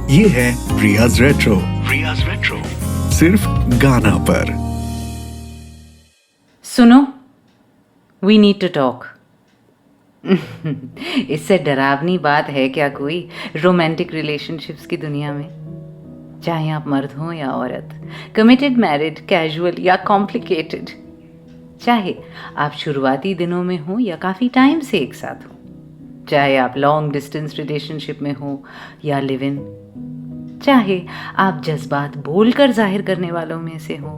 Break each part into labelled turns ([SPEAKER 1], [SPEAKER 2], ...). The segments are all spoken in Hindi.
[SPEAKER 1] ये है रियाज रेट्रो। रियाज रेट्रो सिर्फ गाना पर।
[SPEAKER 2] सुनो, वी नीड टू टॉक। इससे डरावनी बात है क्या कोई रोमांटिक रिलेशनशिप्स की दुनिया में? चाहे आप मर्द हो या औरत, कमिटेड, मैरिड, कैजुअल या कॉम्प्लिकेटेड, चाहे आप शुरुआती दिनों में हो या काफ़ी टाइम से एक साथ हो, चाहे आप लॉन्ग डिस्टेंस रिलेशनशिप में हो या लिव इन, चाहे आप जज्बात बोलकर जाहिर करने वालों में से हो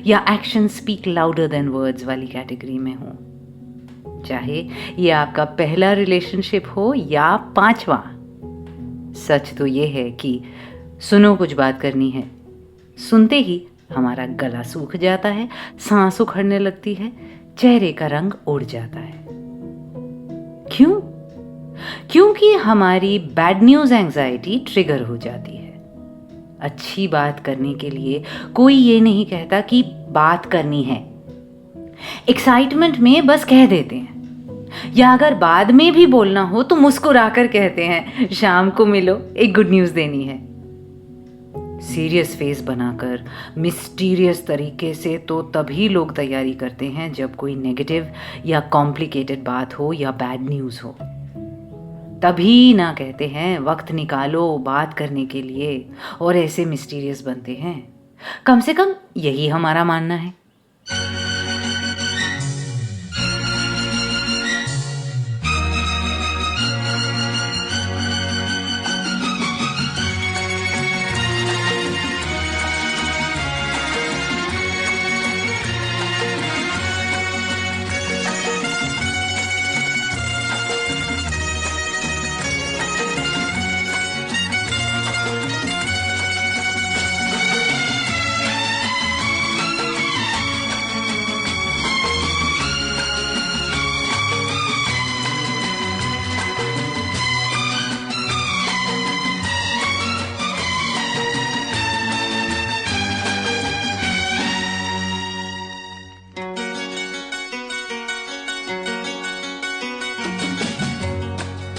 [SPEAKER 2] या action speak louder than words वाली कैटेगरी में हो, चाहे ये आपका पहला रिलेशनशिप हो या 5वां, सच तो ये है कि सुनो कुछ बात करनी है, सुनते ही हमारा गला सूख जाता है, सांस उखड़ने लगती है, चेहरे का रंग उड़ जाता है। क्यों? क्योंकि हमारी बैड न्यूज एंजाइटी ट्रिगर हो जाती है। अच्छी बात करने के लिए कोई ये नहीं कहता कि बात करनी है, एक्साइटमेंट में बस कह देते हैं, या अगर बाद में भी बोलना हो तो मुस्कुराकर कहते हैं शाम को मिलो, एक गुड न्यूज देनी है। सीरियस फेस बनाकर मिस्टीरियस तरीके से तो तभी लोग तैयारी करते हैं जब कोई नेगेटिव या कॉम्प्लिकेटेड बात हो या बैड न्यूज़ हो। तभी ना कहते हैं वक्त निकालो बात करने के लिए, और ऐसे मिस्टीरियस बनते हैं। कम से कम यही हमारा मानना है।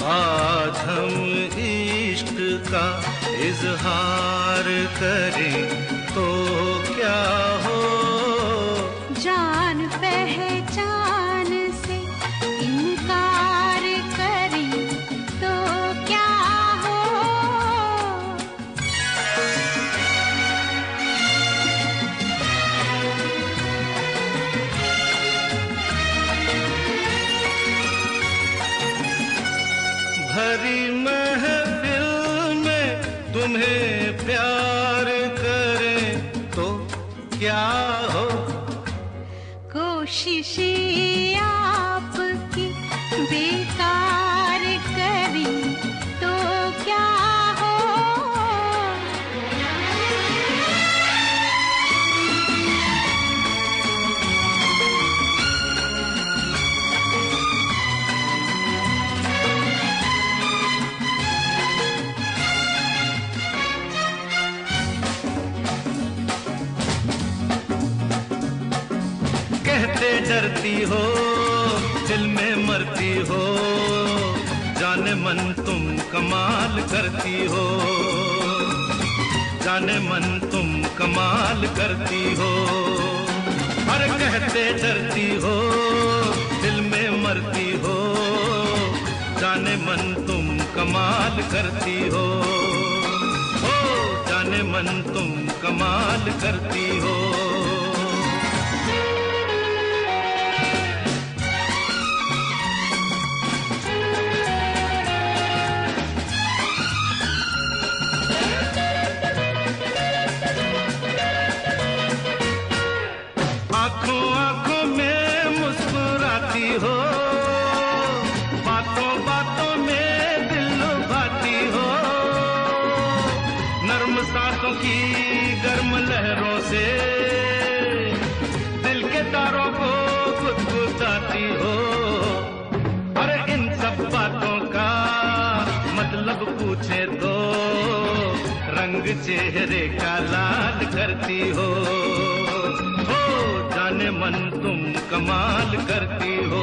[SPEAKER 3] आज हम इश्क का इजहार करें तो क्या हो,
[SPEAKER 4] जान पहचान से इनकार करें तो क्या हो,
[SPEAKER 3] भरी महफिल में तुम्हें प्यार करें तो क्या हो,
[SPEAKER 4] कोशिशें आपकी बेकार करें तो क्या हो,
[SPEAKER 3] कहते डरती हो दिल में मरती हो, जाने मन तुम कमाल करती हो, जाने मन तुम कमाल करती हो। अरे कहते डरती हो दिल में मरती हो, जाने मन तुम कमाल करती हो, जाने मन तुम कमाल करती हो। आंखों आंखों में मुस्कुराती हो, बातों बातों में दिल लुभाती हो, नर्म सांसों की गर्म लहरों से दिल के तारों को गुदगुदाती हो। अरे इन सब बातों का मतलब पूछे तो रंग चेहरे का लाल करती हो, जाने मन तुम कमाल करती हो।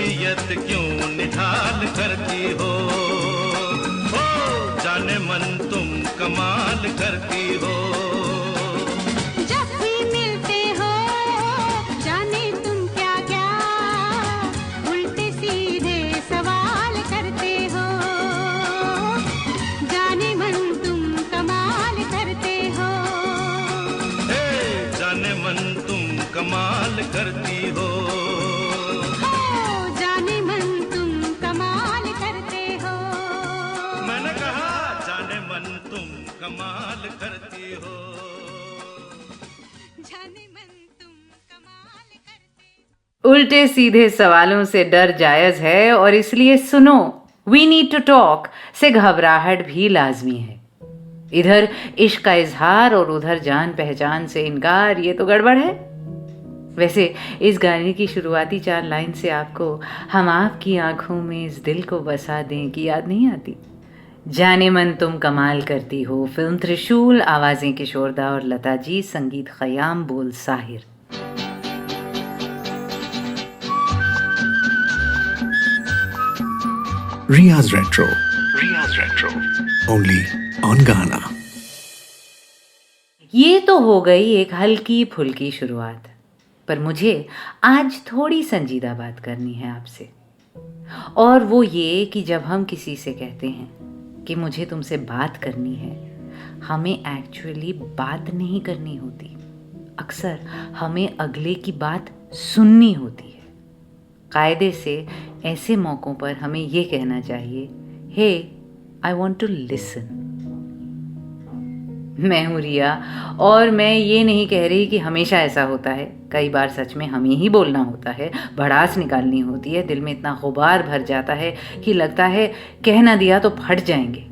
[SPEAKER 3] तबीयत क्यों निढाल करती हो, जाने मन तुम कमाल करती हो।
[SPEAKER 4] जब भी मिलते हो जाने तुम क्या क्या उल्टे सीधे सवाल करते हो, जाने मन तुम कमाल करते हो।
[SPEAKER 3] जाने मन तुम कमाल करती हो,
[SPEAKER 4] जाने मन तुम कमाल करते हो।
[SPEAKER 3] मैंने कहा जाने मन तुम कमाल करती हो।
[SPEAKER 4] जाने मन तुम कमाल करते हो।
[SPEAKER 2] उल्टे सीधे सवालों से डर जायज है और इसलिए सुनो वी नीड टू टॉक से घबराहट भी लाजमी है। इधर इश्क का इजहार और उधर जान पहचान से इनकार, ये तो गड़बड़ है। वैसे इस गाने की शुरुआती 4 लाइन से आपको हम आपकी आंखों में इस दिल को बसा दें कि याद नहीं आती? जाने मन तुम कमाल करती हो, फिल्म त्रिशूल, आवाजें किशोरदा और लता जी, संगीत खयाम, बोल Sahir.
[SPEAKER 1] Riya's Retro. Riya's Retro. Only on Ghana.
[SPEAKER 2] ये तो हो गई एक हल्की फुल्की शुरुआत, पर मुझे आज थोड़ी संजीदा बात करनी है आपसे। और वो ये कि जब हम किसी से कहते हैं कि मुझे तुमसे बात करनी है, हमें एक्चुअली बात नहीं करनी होती। अक्सर हमें अगले की बात सुननी होती है। कायदे से ऐसे मौक़ों पर हमें ये कहना चाहिए, हे आई वॉन्ट टू लिसन। मैं हूँ रिया और मैं ये नहीं कह रही कि हमेशा ऐसा होता है। कई बार सच में हमें ही बोलना होता है, भड़ास निकालनी होती है, दिल में इतना गुबार भर जाता है कि लगता है कह ना दिया तो फट जाएंगे।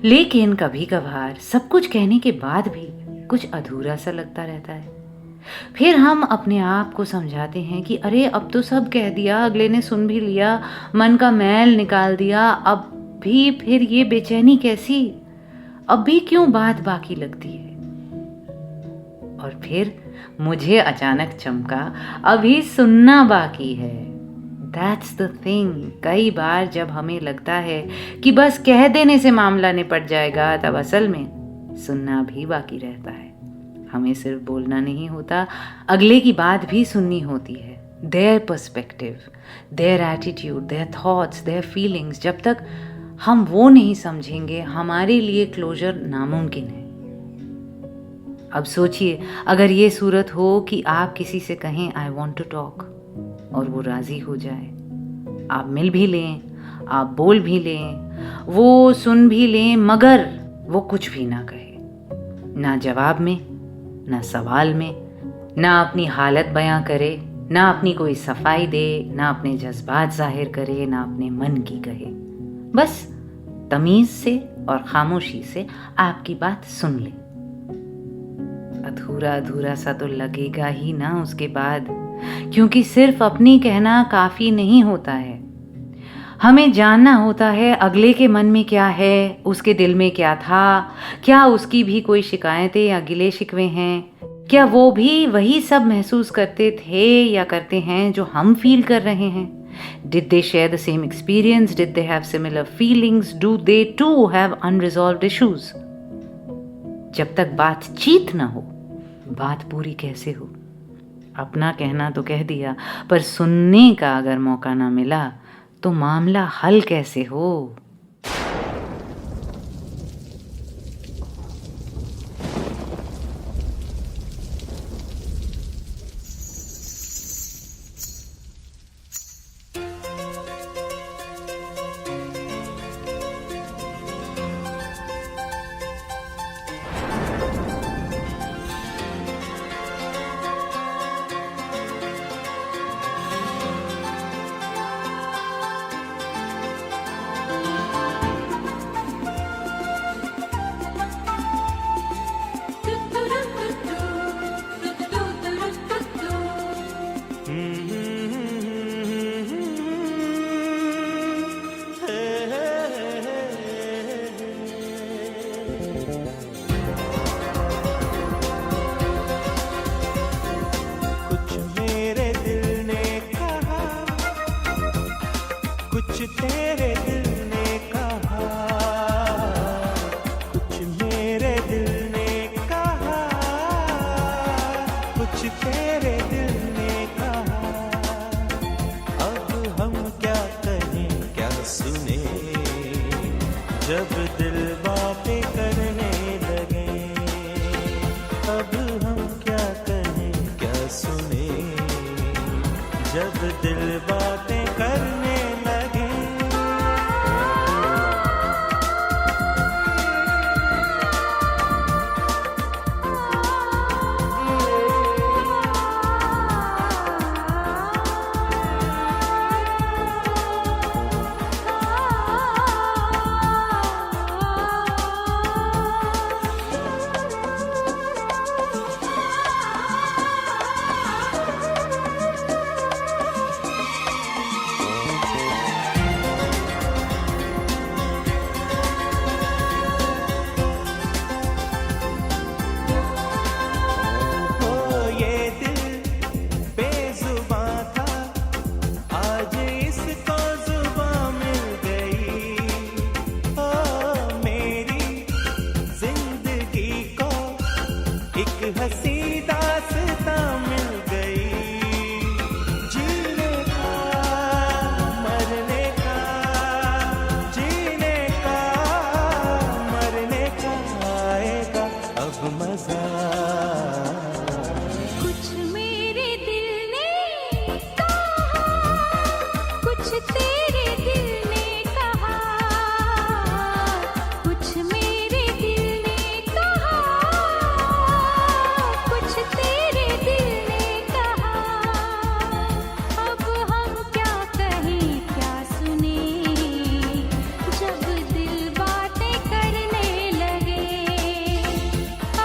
[SPEAKER 2] लेकिन कभी कभार सब कुछ कहने के बाद भी कुछ अधूरा सा लगता रहता है। फिर हम अपने आप को समझाते हैं कि अरे अब तो सब कह दिया, अगले ने सुन भी लिया, मन का मैल निकाल दिया, अब भी फिर ये बेचैनी कैसी, अब भी क्यों बात बाकी लगती है। और फिर मुझे अचानक चमका, अभी सुनना बाकी है। That's the thing. कई बार जब हमें लगता है कि बस कह देने से मामला निपट जाएगा, तब असल में सुनना भी बाकी रहता है। हमें सिर्फ बोलना नहीं होता, अगले की बात भी सुननी होती है। Their perspective, their attitude, their thoughts, their feelings. जब तक हम वो नहीं समझेंगे, हमारे लिए क्लोजर नामुमकिन है। अब सोचिए, अगर ये सूरत हो कि आप किसी से कहें आई वॉन्ट टू टॉक और वो राज़ी हो जाए, आप मिल भी लें, आप बोल भी लें, वो सुन भी लें, मगर वो कुछ भी ना कहे, ना जवाब में, ना सवाल में, ना अपनी हालत बयां करे, ना अपनी कोई सफाई दे, ना अपने जज्बात जाहिर करे, ना अपने मन की कहे। बस तमीज से और खामोशी से आपकी बात सुन ले। अधूरा अधूरा सा तो लगेगा ही ना उसके बाद, क्योंकि सिर्फ अपनी कहना काफी नहीं होता है। हमें जानना होता है अगले के मन में क्या है, उसके दिल में क्या था, क्या उसकी भी कोई शिकायतें या गिले शिकवे हैं, क्या वो भी वही सब महसूस करते थे या करते हैं जो हम फील कर रहे हैं। Did they share the same experience? Did they have similar feelings? Do they too have unresolved issues? जब तक बातचीत ना हो, बात पूरी कैसे हो। अपना कहना तो कह दिया, पर सुनने का अगर मौका ना मिला तो मामला हल कैसे हो।
[SPEAKER 5] कुछ मेरे दिल ने कहा जब दिल बातें करने लगे, अब हम क्या कहें क्या सुने, जब दिल बातें करने लगे। हंसी दास्तां मिल गई, जीने का मरने का, जीने का मरने का आएगा अब मजा।
[SPEAKER 4] कुछ मेरे दिल ने कहा, कुछ तेरे दिल ने कहा, कुछ मेरे दिल ने कहा, कुछ तेरे दिल ने कहा। अब हम क्या कहें क्या सुने, जब दिल बातें करने लगे।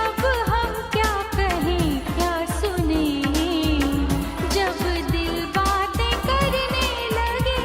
[SPEAKER 4] अब हम क्या कहें क्या सुने, जब दिल बातें करने लगे।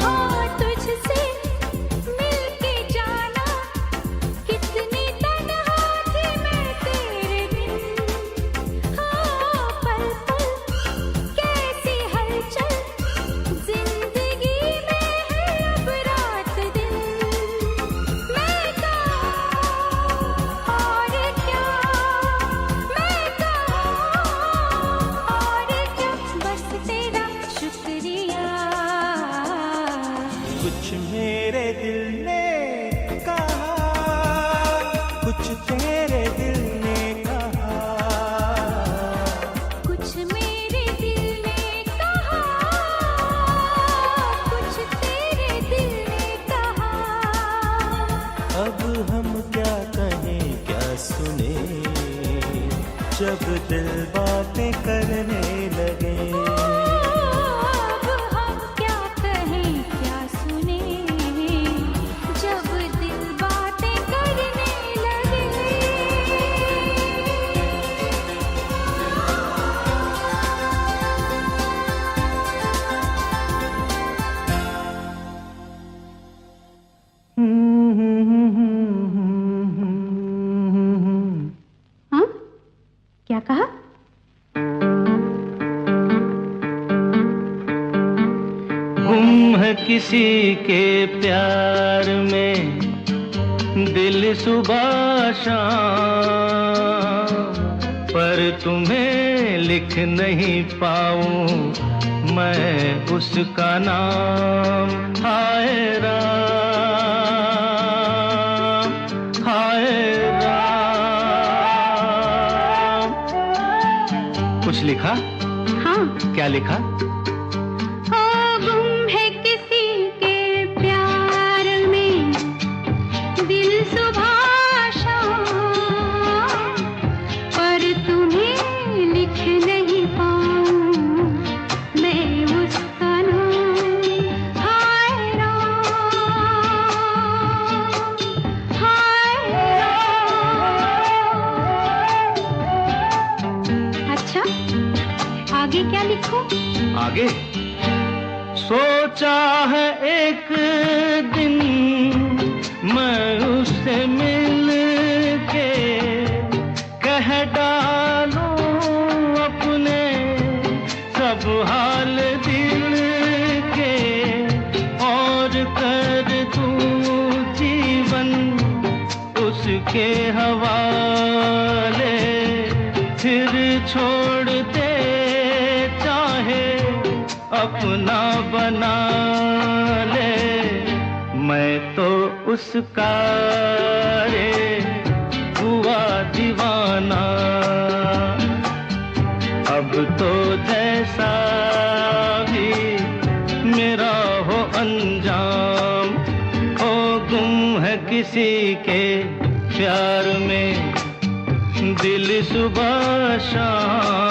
[SPEAKER 4] हाँ तुझसे मिलके जाना, कितनी तन्हा थी मैं तेरे बिन। हाँ पल पल कैसी हलचल, जिंदगी में है अब रात दिन। मैं कहूँ और क्या, मैं कहूँ और क्या, बस तेरा शुक्रिया।
[SPEAKER 5] कुछ मेरे दिल ने कहा, कुछ तेरे दिल ने कहा,
[SPEAKER 4] कुछ मेरे दिल ने कहा, कुछ तेरे दिल ने कहा।
[SPEAKER 5] अब हम क्या कहें क्या सुने, जब दिल बातें करने लगे।
[SPEAKER 4] अब हम क्या कहें क्या सुने, जब दिल बातें करने लगे। हाँ क्या कहा?
[SPEAKER 3] गुम है किसी के प्यार में दिल सुबह शाम, पर तुम्हें लिख नहीं पाऊं मैं उसका नाम। हाय राम, हाय राम। कुछ लिखा?
[SPEAKER 4] हाँ
[SPEAKER 3] क्या लिखा?
[SPEAKER 4] ओ गुम है किसी के प्यार में दिल सुबह शाम, पर तुम्हें लिख नहीं पाऊं मैं उसका नाम। हाय राम, हाय राम।
[SPEAKER 3] आगे सोचा है एक दिन मैं उससे मिल के कह डालूं अपने सब हाल दिल के और कर दूं जीवन उसके हवाले फिर छोड़ दे चाहे अपना बना ले मैं तो उसका रे हुआ दीवाना अब तो जैसा भी मेरा हो अंजाम हो गुम है किसी के प्यार में दिल सुबह शाम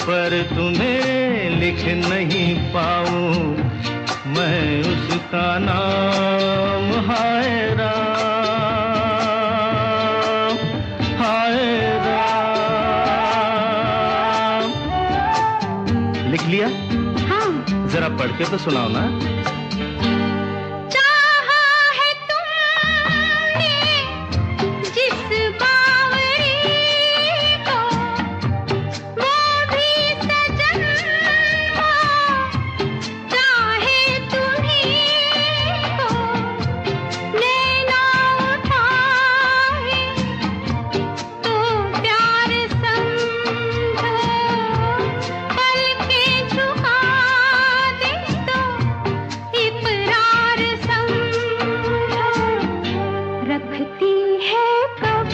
[SPEAKER 3] पर तुम्हें लिख नहीं पाऊं मैं उसका नाम हाय राम हाय राम। लिख लिया?
[SPEAKER 4] हाँ।
[SPEAKER 3] जरा पढ़ के तो सुनाओ ना।
[SPEAKER 4] चाहा है तुमने जिस बावरी को वो भी सजन को चाहे तुम्हीं को नैना उठाए तो प्यार समझो पलकें झुका दे तो इकरार समझो रखती है कब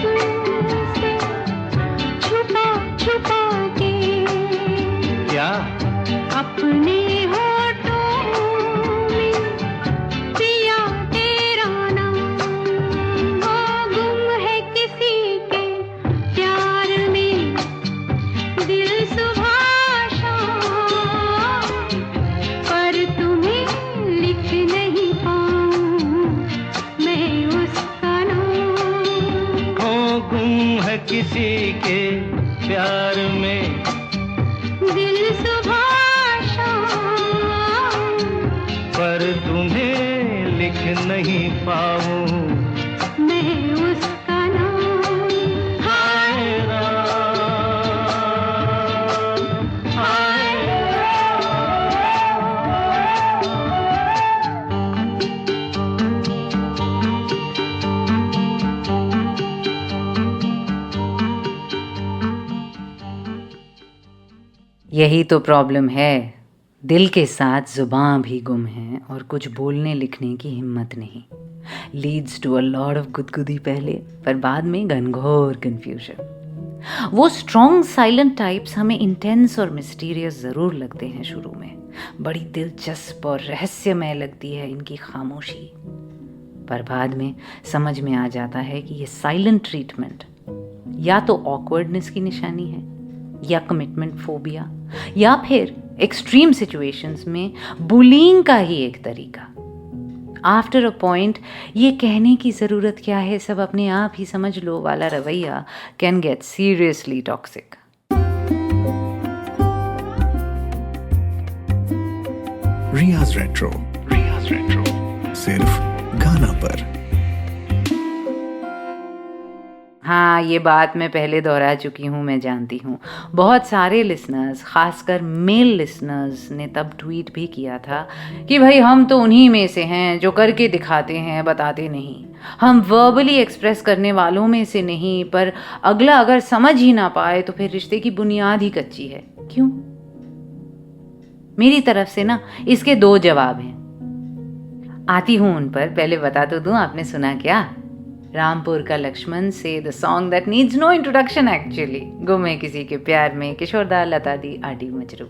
[SPEAKER 4] से छुपा छुपा के
[SPEAKER 3] क्या?
[SPEAKER 4] अपने होठों में पिया तेरा नाम वो गुम है किसी के प्यार में दिल सुबह शाम पर तुम्हें लिख नहीं पाऊं मैं उसका नाम
[SPEAKER 3] हो गुम है किसी के प्यार में
[SPEAKER 4] दिल सुबह शाम
[SPEAKER 3] पर तुम्हें लिख नहीं पाऊं
[SPEAKER 4] मैं उसका नाम
[SPEAKER 3] हाय राम हाय
[SPEAKER 2] यही तो प्रॉब्लम है, दिल के साथ जुबान भी गुम है और कुछ बोलने लिखने की हिम्मत नहीं। Leads to a lot of गुदगुदी पहले, पर बाद में घनघोर कंफ्यूजन। वो स्ट्रॉन्ग साइलेंट टाइप्स हमें इंटेंस और मिस्टीरियस ज़रूर लगते हैं शुरू में, बड़ी दिलचस्प और रहस्यमय लगती है इनकी खामोशी, पर बाद में समझ में आ जाता है कि ये साइलेंट ट्रीटमेंट या तो ऑकवर्डनेस की निशानी है, या कमिटमेंट फोबिया, या फिर एक्सट्रीम सिचुएशंस में बुलिंग का ही एक तरीका। आफ्टर अ पॉइंट ये कहने की ज़रूरत क्या है, सब अपने आप ही समझ लो वाला रवैया कैन गेट सीरियसली टॉक्सिक।
[SPEAKER 1] रियाज रेट्रो सिर्फ गाना पर।
[SPEAKER 2] हाँ, ये बात मैं पहले दोहरा चुकी हूँ, मैं जानती हूँ। बहुत सारे लिसनर्स, खासकर मेल लिसनर्स ने तब ट्वीट भी किया था कि भाई हम तो उन्हीं में से हैं जो करके दिखाते हैं, बताते नहीं। हम वर्बली एक्सप्रेस करने वालों में से नहीं, पर अगला अगर समझ ही ना पाए तो फिर रिश्ते की बुनियाद ही कच्ची है। क्यों? मेरी तरफ से ना इसके दो जवाब हैं, आती हूँ उन पर। पहले बता तो दूँ, आपने सुना क्या? रामपुर का लक्ष्मण से the song that needs no introduction actually, गुम है किसी के प्यार में, किशोरदा, लता दी, आरडी मजरू।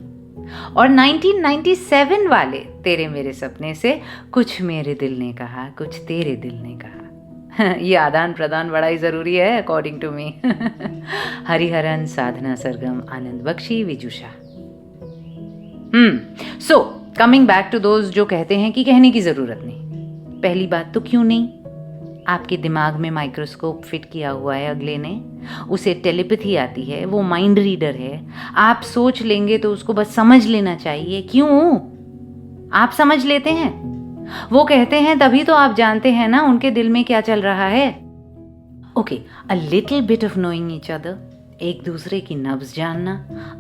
[SPEAKER 2] और 1997 वाले तेरे मेरे सपने से कुछ मेरे दिल ने कहा, कुछ तेरे दिल ने कहा। ये आदान प्रदान बड़ा ही ज़रूरी है according to me. Hariharan, Sadhana Sargam, Anand Bakshi, Vijusha. So coming back to those जो कहते हैं कि कहने की ज़रूरत नहीं। पहली बात तो क्यों नहीं? आपके दिमाग में माइक्रोस्कोप फिट किया हुआ है अगले ने, उसे टेलीपैथी आती है, वो माइंड रीडर है। आप सोच लेंगे तो उसको बस समझ लेना चाहिए। क्यों? आप समझ लेते हैं, वो कहते हैं तभी तो आप जानते हैं ना उनके दिल में क्या चल रहा है। Okay, a little bit of knowing each other, एक दूसरे की नब्ज जानना,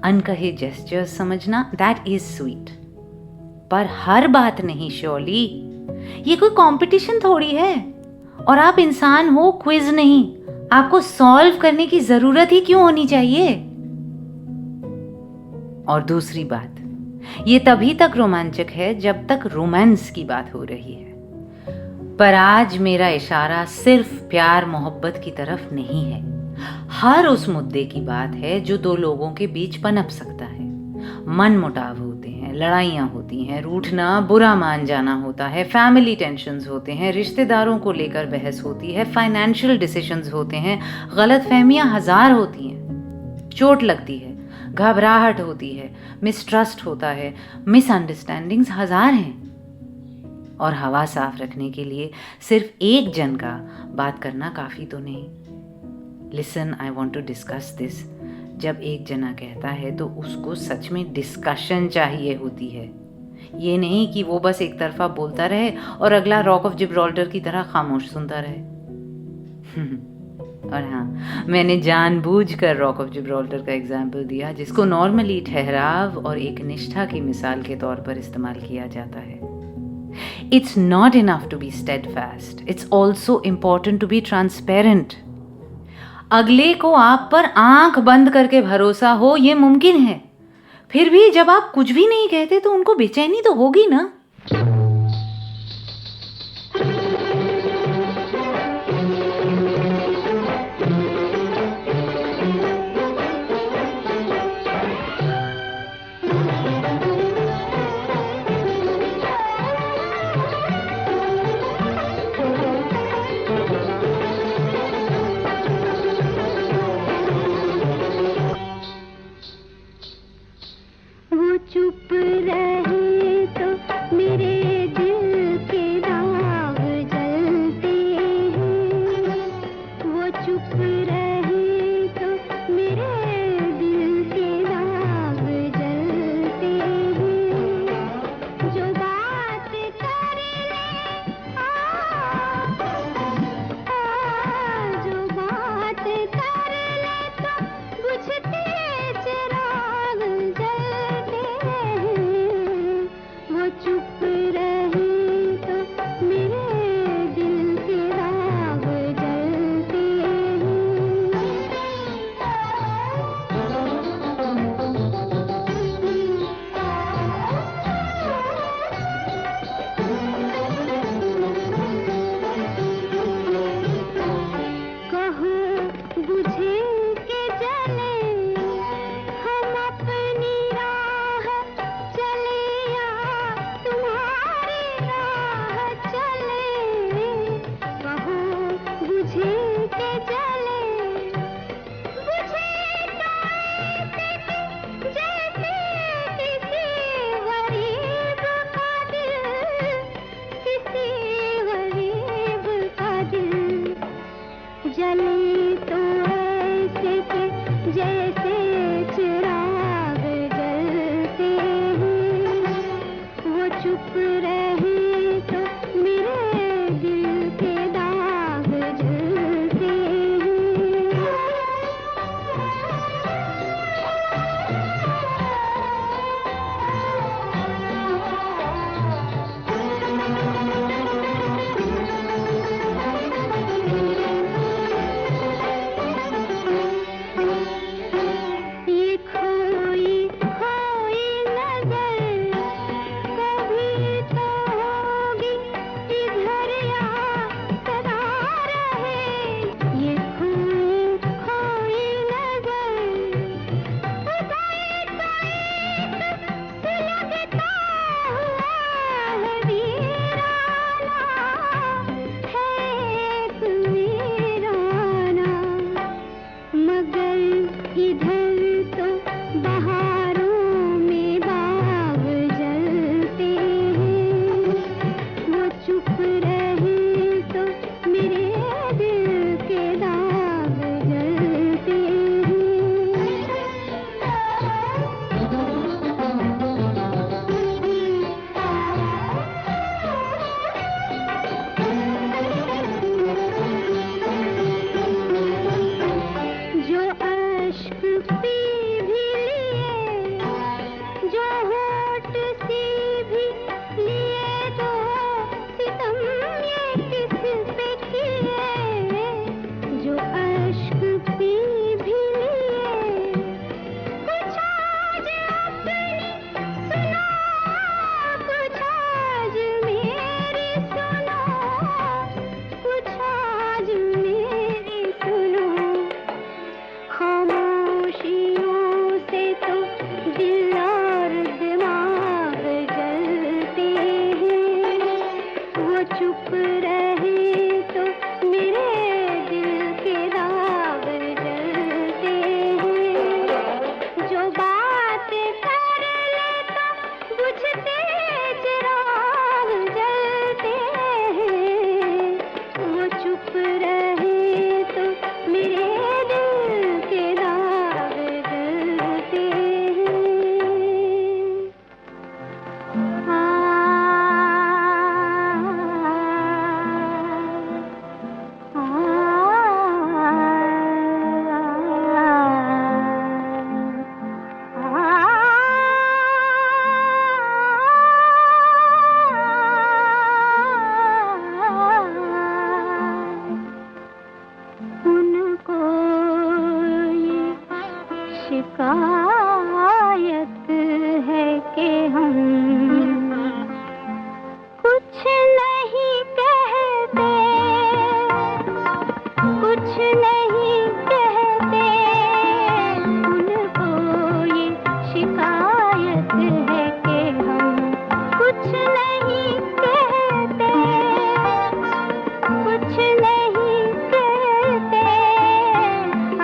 [SPEAKER 2] अनकहे जेस्चर्स समझना, दैट इज स्वीट। पर हर बात नहीं श्योरली, ये कोई कंपटीशन थोड़ी है। और आप इंसान हो, क्विज नहीं। आपको सॉल्व करने की जरूरत ही क्यों होनी चाहिए? और दूसरी बात, ये तभी तक रोमांचक है जब तक रोमांस की बात हो रही है। पर आज मेरा इशारा सिर्फ प्यार मोहब्बत की तरफ नहीं है, हर उस मुद्दे की बात है जो दो लोगों के बीच पनप सकता है। मन मुटाव होते हैं, लड़ाइयाँ होती हैं, रूठना, बुरा मान जाना होता है, फैमिली टेंशन्स होते हैं, रिश्तेदारों को लेकर बहस होती है, फाइनेंशियल डिसीजंस होते हैं, गलतफहमियाँ हजार होती हैं, चोट लगती है, घबराहट होती है, मिसट्रस्ट होता है, मिसअंडरस्टैंडिंग्स हजार हैं। और हवा साफ रखने के लिए सिर्फ एक जन का बात करना काफ़ी तो नहीं। Listen, I want to discuss this. जब एक जना कहता है तो उसको सच में डिस्कशन चाहिए होती है। ये नहीं कि वो बस एक तरफा बोलता रहे और अगला रॉक ऑफ जिब्राल्टर की तरह खामोश सुनता रहे। और हाँ, मैंने जानबूझकर रॉक ऑफ जिब्राल्टर का एग्जाम्पल दिया, जिसको नॉर्मली ठहराव और एक निष्ठा की मिसाल के तौर पर इस्तेमाल किया जाता है। It's not enough to be steadfast. It's also important to be transparent. अगले को आप पर आंख बंद करके भरोसा हो, ये मुमकिन है। फिर भी जब आप कुछ भी नहीं कहते तो उनको बेचैनी तो होगी ना।
[SPEAKER 6] वो चुप रहे तो चुप रहे तो मेरे दिल के राग जलते हैं। जो बात कर ले तो बुझते चिराग जलते हैं। वो चुप रहे तो मेरे दिल के राग जलते हैं। उनको ये शिकायत है कि हम कुछ नहीं कहते, कुछ नहीं कहते। उनको ये शिकायत है कि हम कुछ नहीं कहते, कुछ नहीं कहते।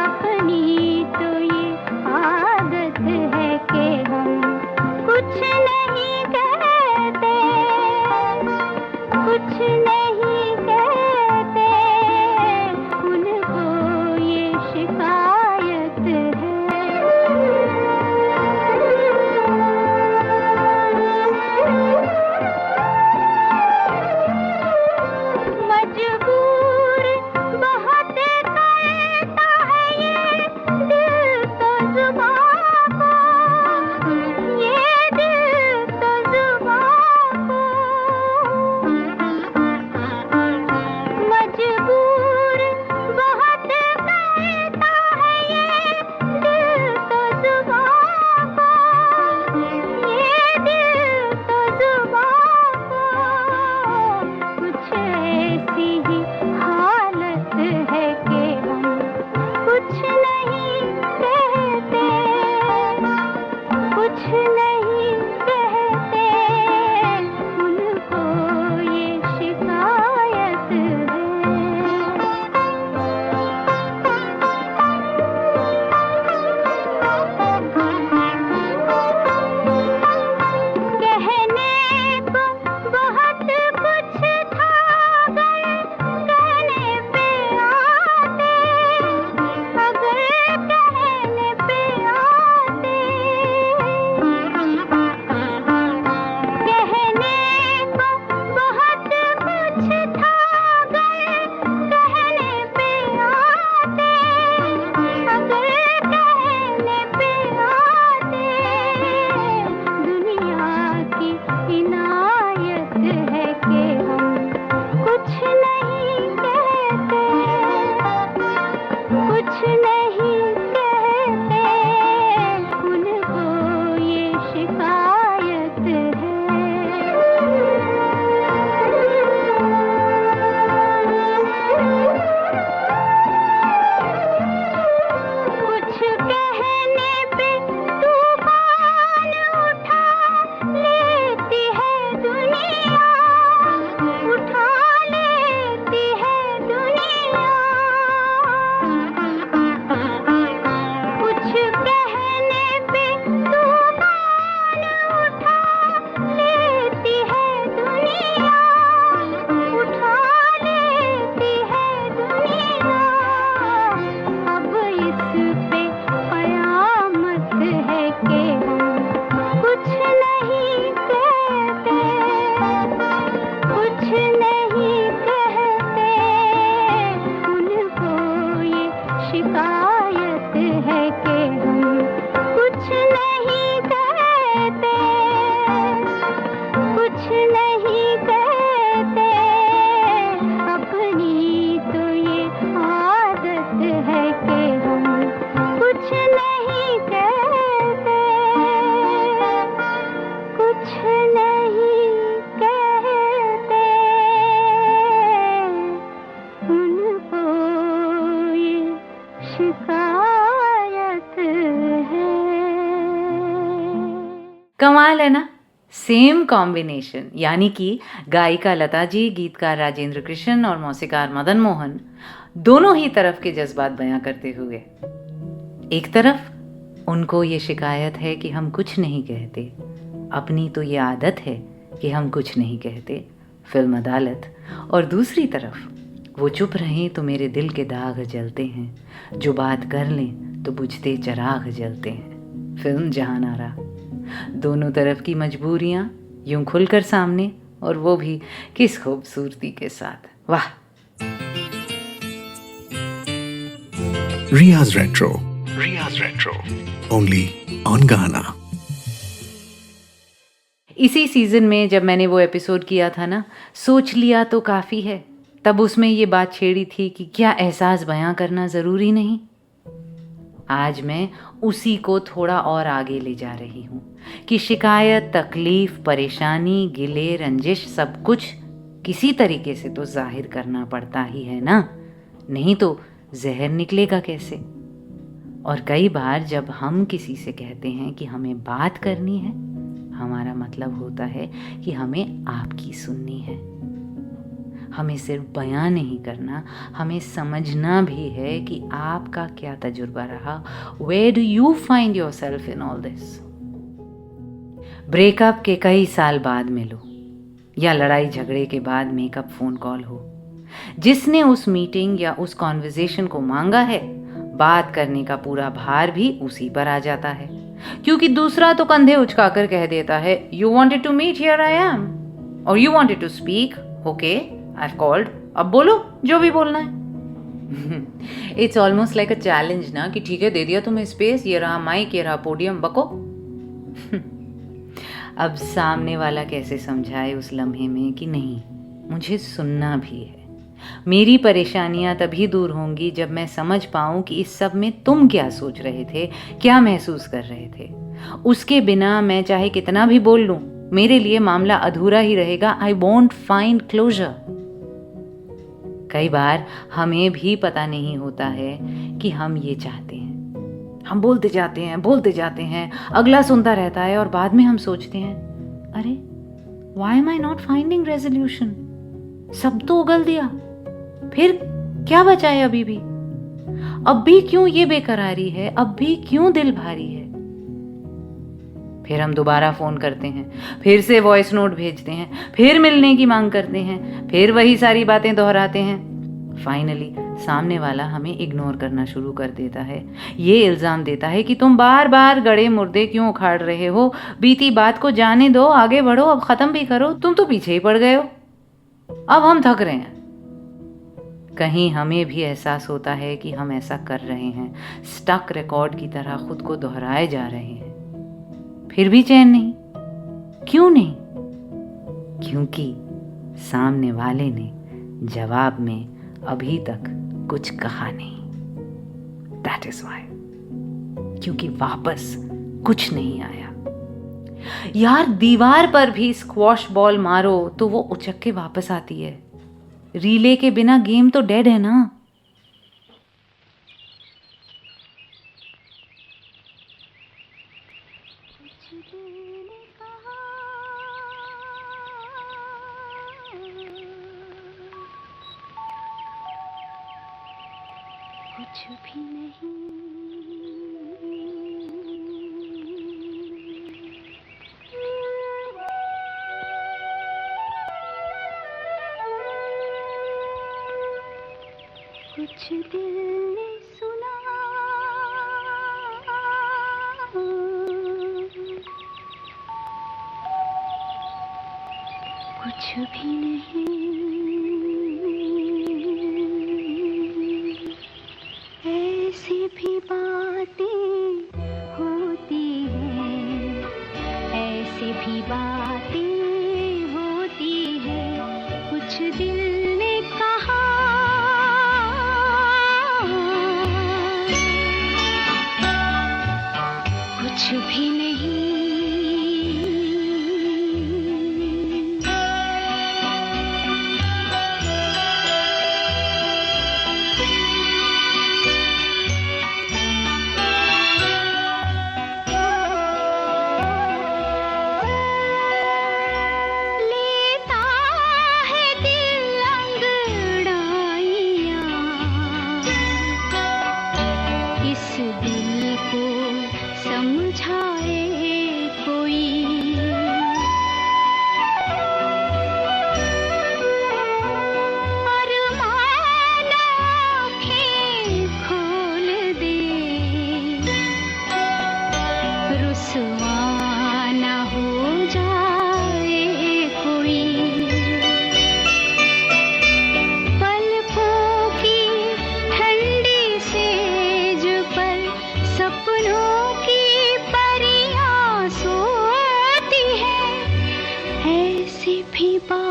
[SPEAKER 6] अपनी तो ये आदत है कि हम कुछ नहीं कहते, कुछ नहीं कहते। उनको ये शिकायत मजबूर बहुत करता है ये दिल तो जुबां को, ये दिल तो जुबां को। मजबूर बहुत करता है ये दिल तो जुबां को, ये दिल तो जुबां को। कुछ ऐसी ही हालत है कि हम कुछ नहीं कहते, कुछ नहीं कहते। उनको ये शिकायत कहने को बहुत कुछ था अगर कहने पे आते, अगर कहने पे आते। कहने को बहुत कुछ था अगर कहने पे आते, अगर कहने पे आते। दुनिया की इनायत है कि हम कुछ नहीं कहते, कुछ नहीं कहते। उनको ये शिकायत कुछ कहने पे तूफान उठा लेती है दुनिया, उठा लेती है दुनिया। कुछ कहने पे तूफान उठा लेती है दुनिया, उठा लेती है दुनिया। अब इस पे कयामत है कि हम कुछ नहीं कहते, कुछ नहीं कहते। उनको ये शिकायत है कि हम कुछ नहीं कहते, कुछ नहीं कहते। अपनी तो ये आदत है कि हम कुछ नहीं कहते, कुछ नहीं कहते। उनको ये शिकायत है।
[SPEAKER 2] कमाल है ना, सेम कॉम्बिनेशन, यानी कि गायिका लता जी, गीतकार राजेंद्र कृष्ण और मौसीकार मदन मोहन दोनों ही तरफ के जज्बात बयां करते हुए। एक तरफ उनको ये शिकायत है कि हम कुछ नहीं कहते, अपनी तो ये आदत है कि हम कुछ नहीं कहते, फिल्म अदालत। और दूसरी तरफ वो चुप रहें तो मेरे दिल के दाग जलते हैं, जो बात कर लें तो बुझते चिराग जलते हैं, फिल्म जहानारा। दोनों तरफ की मजबूरियां यूं खुलकर सामने, और वो भी किस खूबसूरती के साथ। वाह।
[SPEAKER 1] Riya's Retro. Riya's Retro. Only on Ghana.
[SPEAKER 2] इसी सीजन में जब मैंने वो एपिसोड किया था ना, सोच लिया तो काफ़ी है, तब उसमें ये बात छेड़ी थी कि क्या एहसास बयां करना ज़रूरी नहीं। आज मैं उसी को थोड़ा और आगे ले जा रही हूँ कि शिकायत, तकलीफ, परेशानी, गिले, रंजिश सब कुछ किसी तरीके से तो जाहिर करना पड़ता ही है ना, नहीं तो जहर निकलेगा कैसे। और कई बार जब हम किसी से कहते हैं कि हमें बात करनी है, हमारा मतलब होता है कि हमें आपकी सुननी है। हमें सिर्फ बयां नहीं करना, हमें समझना भी है कि आपका क्या तजुर्बा रहा। Where do you find yourself in all this? Breakup के कई साल बाद मिलो, या लड़ाई झगड़े के बाद मेकअप फोन कॉल हो, जिसने उस मीटिंग या उस कॉन्वर्सेशन को मांगा है, बात करने का पूरा भार भी उसी पर आ जाता है, क्योंकि दूसरा तो कंधे उचकाकर कह देता है, you wanted to meet, here I am, और you wanted to speak, okay I have called, अब बोलो जो भी बोलना है। It's almost like a challenge ना, कि ठीक है दे दिया तुम्हें स्पेस, ये रहा माइक, ये रहा पोडियम, बको। अब सामने वाला कैसे समझाए उस लम्हे में कि नहीं, मुझे सुनना भी है। मेरी परेशानियां तभी दूर होंगी जब मैं समझ पाऊं कि इस सब में तुम क्या सोच रहे थे, क्या महसूस कर रहे थे। उसके बिना मैं चाहे कितना भी बोल लूं, मेरे लिए मामला अधूरा ही रहेगा। I won't find closure. कई बार हमें भी पता नहीं होता है कि हम ये चाहते हैं। हम बोलते जाते हैं, अगला सुनता रहता है, और बाद में हम सोचते हैं, अरे why am I not finding resolution, सब तो उगल दिया, फिर क्या बचा है अभी भी, अब भी क्यों ये बेकरारी है, अब भी क्यों दिल भारी है। फिर हम दोबारा फोन करते हैं, फिर से वॉइस नोट भेजते हैं, फिर मिलने की मांग करते हैं, फिर वही सारी बातें दोहराते हैं। फाइनली सामने वाला हमें इग्नोर करना शुरू कर देता है, ये इल्जाम देता है कि तुम बार बार गड़े मुर्दे क्यों उखाड़ रहे हो, बीती बात को जाने दो, आगे बढ़ो, अब खत्म भी करो, तुम तो पीछे ही पड़ गए हो, अब हम थक रहे हैं। कहीं हमें भी एहसास होता है कि हम ऐसा कर रहे हैं, स्टक रिकॉर्ड की तरह खुद को दोहराए जा रहे हैं, फिर भी चैन नहीं। क्यों नहीं? क्योंकि सामने वाले ने जवाब में अभी तक कुछ कहा नहीं। That is why. क्योंकि वापस कुछ नहीं आया। यार, दीवार पर भी स्क्वॉश बॉल मारो तो वो उछक के वापस आती है। रीले के बिना गेम तो डेड है ना।
[SPEAKER 6] कुछ भी नहीं, कुछ दिल ने सुना, कुछ भी नहीं, ऐसी भी बातें होती हैं, ऐसी भी बातें होती हैं, कुछ दिल ने कहा, कुछ भी नहीं।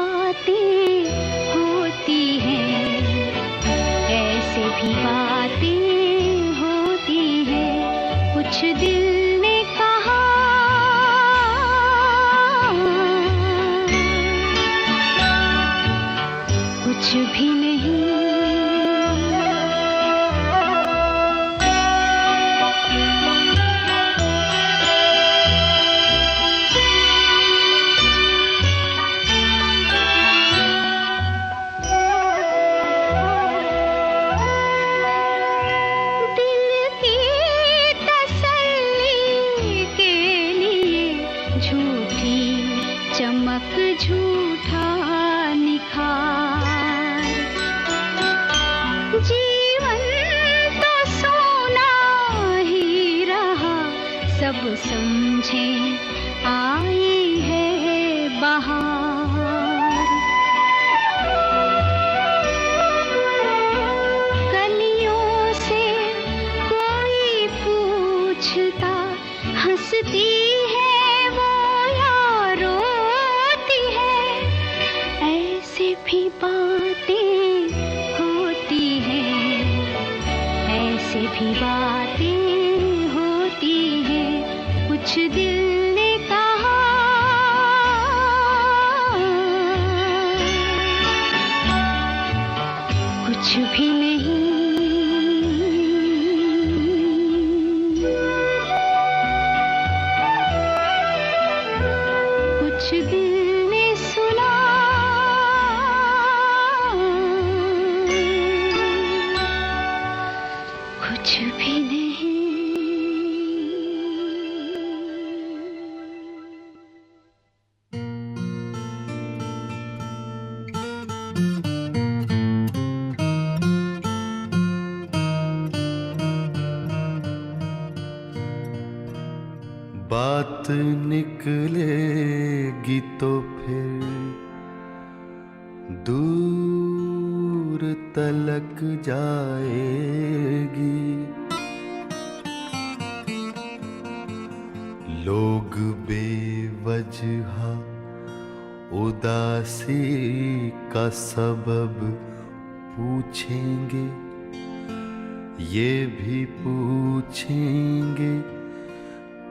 [SPEAKER 6] बातें होती हैं, ऐसे भी बातें होती हैं। कुछ दिल ने कहा, कुछ भी नहीं। चमक झूठा निखार, जीवन तो सोना ही रहा, सब समझे आई है बहार। गलियों से कोई पूछता, हंसती है वो या रोती है, ऐसे भी बातें होती हैं, ऐसे भी बातें होती हैं। कुछ दिल ने कहा, कुछ भी नहीं। कुछ दिल ने सुना, कुछ भी नहीं।
[SPEAKER 5] बात निकलेगी तो फिर दूर तलक जाएगी। लोग बेवजह उदासी का सबब पूछेंगे, ये भी पूछेंगे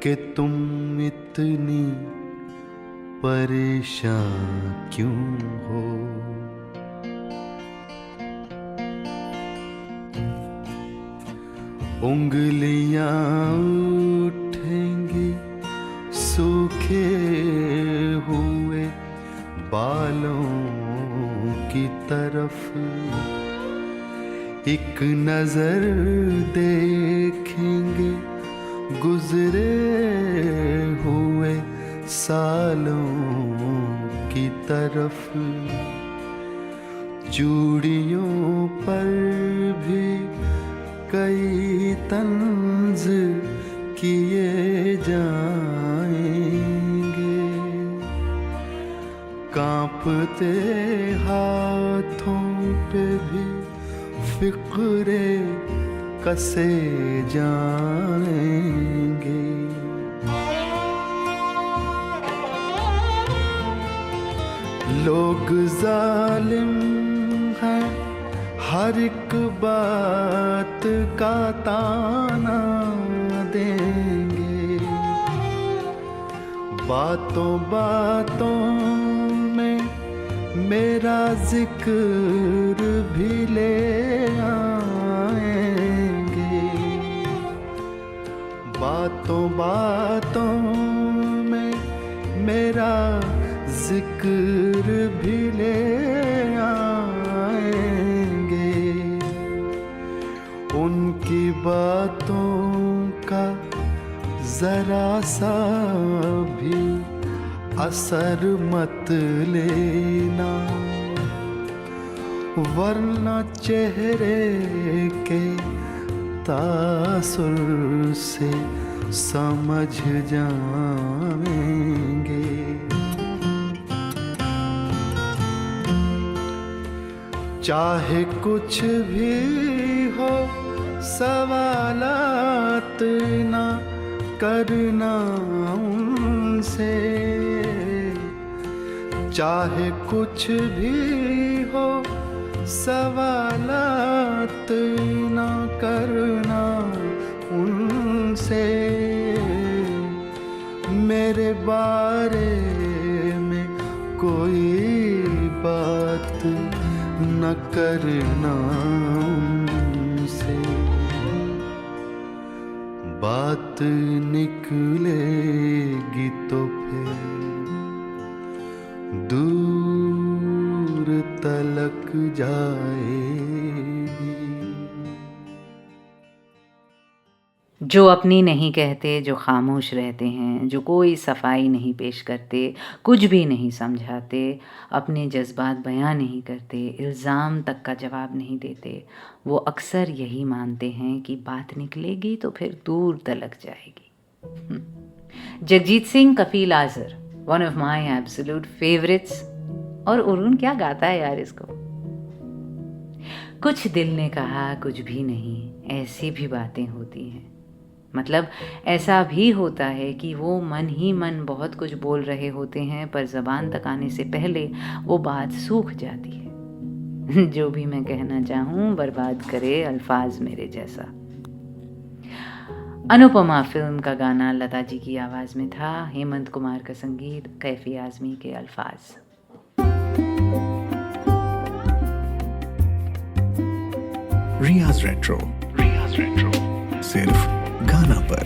[SPEAKER 5] कि तुम इतनी परेशान क्यों हो। उंगलियां उठेंगी सूखे हुए बालों की तरफ, एक नजर देखेंगे गुजरे हुए सालों की तरफ। चूड़ियों पर भी कई तंज किए जाएंगे, कांपते हाथों पे भी फिक्रे कसे जाएंगे। लोग जालिम हैं, हर एक बात का ताना देंगे, बातों बातों में मेरा जिक्र भी ले आएंगे, बातों बातों में मेरा जिक्र भी ले आएंगे। उनकी बातों का जरा सा भी असर मत लेना, वरना चेहरे के तासुर से समझ जाएंगे। चाहे कुछ भी हो सवालात ना करना उनसे, चाहे कुछ भी हो सवालात ना करना उनसे, मेरे बारे में कोई बात न करना उनसे। बात निकलेगी तो फिर दूर तलक जाएगी।
[SPEAKER 2] जो अपनी नहीं कहते, जो खामोश रहते हैं, जो कोई सफाई नहीं पेश करते, कुछ भी नहीं समझाते, अपने जज्बात बयां नहीं करते, इल्ज़ाम तक का जवाब नहीं देते, वो अक्सर यही मानते हैं कि बात निकलेगी तो फिर दूर तलक जाएगी। Jagjit Singh Kafeel Azar, one of my absolute favourites. और अरुण क्या गाता है यार इसको। कुछ दिल ने कहा कुछ भी नहीं, ऐसी भी बातें होती हैं। मतलब ऐसा भी होता है कि वो मन ही मन बहुत कुछ बोल रहे होते हैं, पर ज़बान तक आने से पहले वो बात सूख जाती है। जो भी मैं कहना चाहूँ बर्बाद करे अल्फाज मेरे जैसा। अनुपमा फिल्म का गाना लता जी की आवाज़ में था, हेमंत कुमार का संगीत, कैफी आज़मी के अल्फाज।
[SPEAKER 1] रियाज रेट्रो, रियाज रेट्रो, सिर्फ गाना पर।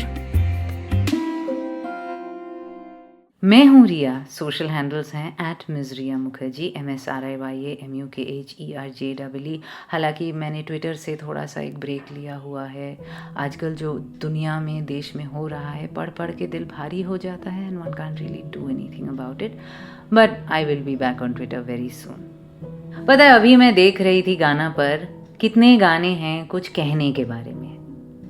[SPEAKER 2] मैं हूँ रिया। सोशल हैंडल्स हैं @मिजरिया मुखर्जी, MSRIYAMUKHERJEE। हालांकि मैंने ट्विटर से थोड़ा सा एक ब्रेक लिया हुआ है। आजकल जो दुनिया में देश में हो रहा है, पढ़ पढ़ के दिल भारी हो जाता है and one can't really do anything about it, but I will be back on Twitter very soon. पता है, अभी मैं देख रही थी गाना पर कितने गाने हैं कुछ कहने के बारे में।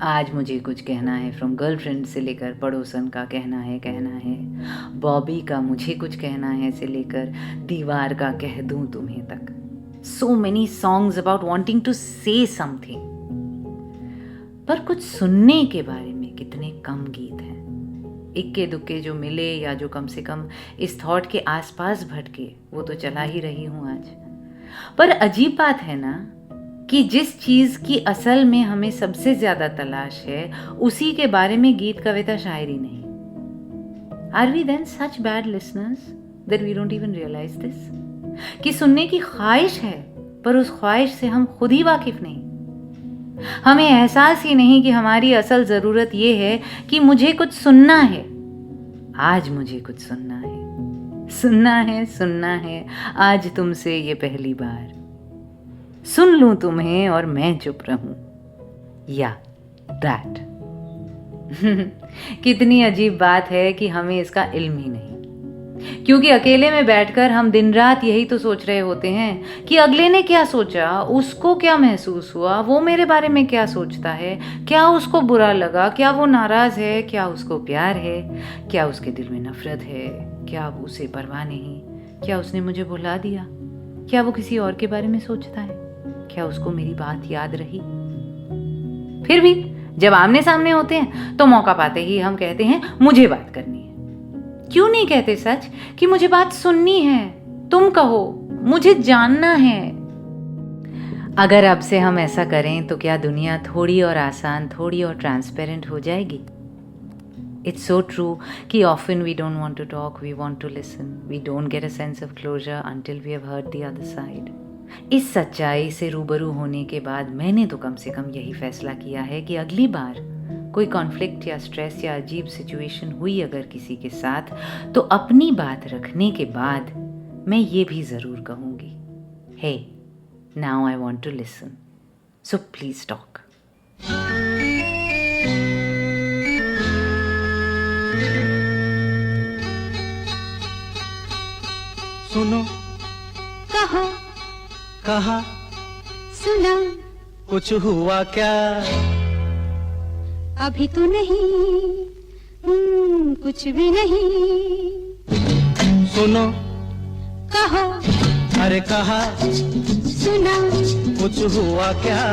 [SPEAKER 2] आज मुझे कुछ कहना है, फ्रॉम गर्लफ्रेंड से लेकर पड़ोसन का कहना है, बॉबी का मुझे कुछ कहना है से लेकर दीवार का कह दूं तुम्हें तक। So many songs about wanting to say something, पर कुछ सुनने के बारे में कितने कम गीत हैं। इक्के दुक्के जो मिले या जो कम से कम इस थॉट के आसपास भटके, वो तो चला ही रही हूँ आज। पर अजीब बात है ना कि जिस चीज़ की असल में हमें सबसे ज़्यादा तलाश है, उसी के बारे में गीत कविता शायरी नहीं। Are we then such bad listeners that we don't even realise this, कि सुनने की ख्वाहिश है पर उस ख्वाहिश से हम खुद ही वाकिफ नहीं। हमें एहसास ही नहीं कि हमारी असल ज़रूरत ये है कि मुझे कुछ सुनना है, आज मुझे कुछ सुनना है, सुनना है आज तुमसे ये पहली बार। सुन लूं तुम्हें और मैं चुप रहूं, या दैट। कितनी अजीब बात है कि हमें इसका इल्म ही नहीं, क्योंकि अकेले में बैठकर हम दिन रात यही तो सोच रहे होते हैं कि अगले ने क्या सोचा, उसको क्या महसूस हुआ, वो मेरे बारे में क्या सोचता है, क्या उसको बुरा लगा, क्या वो नाराज है, क्या उसको प्यार है, क्या उसके दिल में नफरत है, क्या उसे परवाह नहीं, क्या उसने मुझे भुला दिया, क्या वो किसी और के बारे में सोचता है, क्या उसको मेरी बात याद रही। फिर भी जब आमने सामने होते हैं तो मौका पाते ही हम कहते हैं मुझे बात करनी है। क्यों नहीं कहते सच कि मुझे बात सुननी है, तुम कहो, मुझे जानना है। अगर अब से हम ऐसा करें तो क्या दुनिया थोड़ी और आसान, थोड़ी और ट्रांसपेरेंट हो जाएगी। It's so true कि often we don't want to talk, we want to listen. We don't get a sense of closure until we have heard the other side. इस सच्चाई से रूबरू होने के बाद मैंने तो कम से कम यही फैसला किया है कि अगली बार कोई कॉन्फ्लिक्ट या स्ट्रेस या अजीब सिचुएशन हुई अगर किसी के साथ, तो अपनी बात रखने के बाद मैं ये भी ज़रूर कहूँगी, hey, now I want to listen, so please talk.
[SPEAKER 3] सुनो,
[SPEAKER 6] कहो,
[SPEAKER 3] कहा,
[SPEAKER 6] सुना,
[SPEAKER 3] कुछ हुआ क्या?
[SPEAKER 6] अभी तो नहीं, कुछ भी नहीं।
[SPEAKER 3] सुनो,
[SPEAKER 6] कहो,
[SPEAKER 3] अरे कहा,
[SPEAKER 6] सुना,
[SPEAKER 3] कुछ हुआ क्या?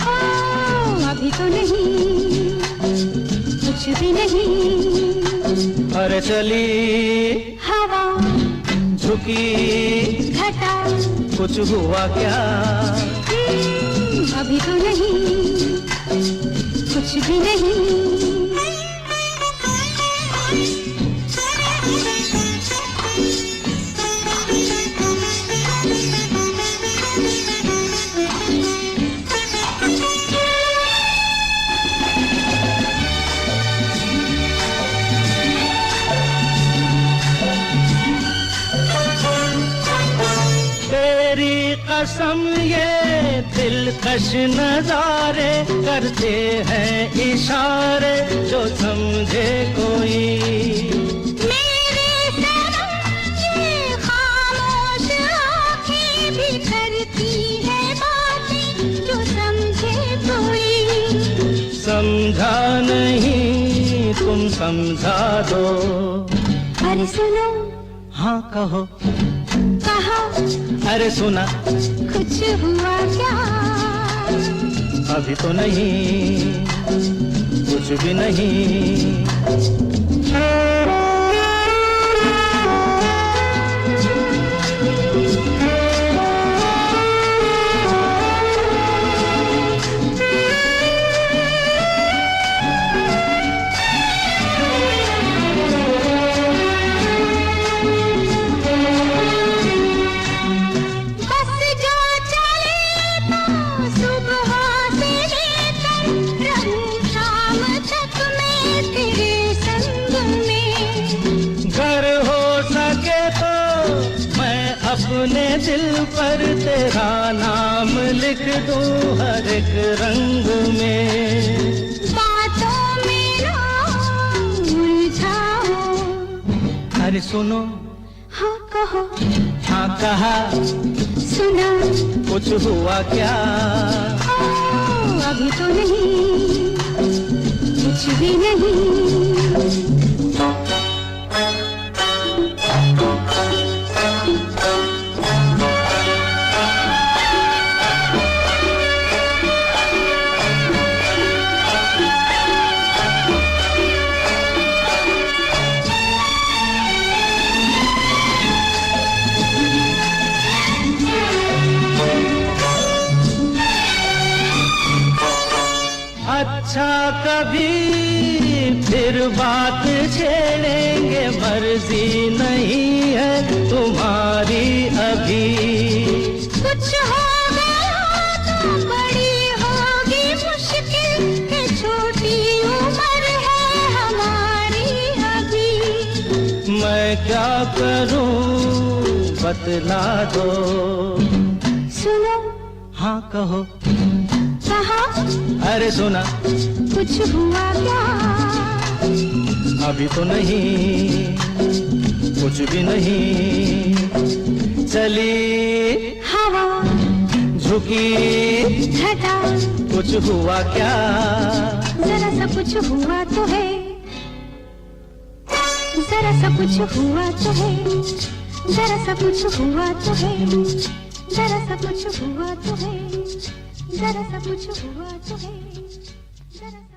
[SPEAKER 6] ओ, अभी तो नहीं, कुछ भी नहीं।
[SPEAKER 3] अरे चली
[SPEAKER 6] हवा
[SPEAKER 3] झुकी
[SPEAKER 6] घटा
[SPEAKER 3] कुछ हुआ क्या?
[SPEAKER 6] अभी तो नहीं, कुछ भी नहीं।
[SPEAKER 3] कसम ये दिलकश नजारे करते हैं इशारे जो समझे कोई।
[SPEAKER 6] मेरे सनम ये खामोश आँखें भी करती है बातें जो समझे कोई।
[SPEAKER 3] समझा नहीं तुम समझा दो।
[SPEAKER 6] अरे सुनो,
[SPEAKER 3] हाँ कहो।
[SPEAKER 6] कहा,
[SPEAKER 3] अरे सुना,
[SPEAKER 6] कुछ हुआ क्या?
[SPEAKER 3] अभी तो नहीं, कुछ भी नहीं। अपने दिल पर तेरा नाम लिख दूं हर एक रंग में।
[SPEAKER 6] बातों में ना उलझाओ।
[SPEAKER 3] अरे सुनो,
[SPEAKER 6] हाँ कहो।
[SPEAKER 3] हाँ कहा,
[SPEAKER 6] सुना,
[SPEAKER 3] कुछ हुआ क्या?
[SPEAKER 6] अभी तो नहीं, कुछ भी नहीं।
[SPEAKER 3] अच्छा कभी फिर बात छेड़ेंगे, मर्जी नहीं है तुम्हारी अभी।
[SPEAKER 6] कुछ हो गया तो बड़ी होगी मुश्किल, कि छोटी उम्र है हमारी अभी।
[SPEAKER 3] मैं क्या करूं बतला दो।
[SPEAKER 6] सुनो,
[SPEAKER 3] हाँ कहो।
[SPEAKER 6] कहा,
[SPEAKER 3] अरे सुना,
[SPEAKER 6] कुछ हुआ क्या?
[SPEAKER 3] अभी तो नहीं, कुछ भी नहीं। चली
[SPEAKER 6] हवा,
[SPEAKER 3] झुकी
[SPEAKER 6] घटा,
[SPEAKER 3] कुछ हुआ क्या?
[SPEAKER 6] जरा सा कुछ हुआ तो है, जरा सा कुछ हुआ तो है, जरा सा कुछ हुआ तो है, जरा सा कुछ हुआ तो है, जरा सा कुछ हुआ तो है, जरा सा।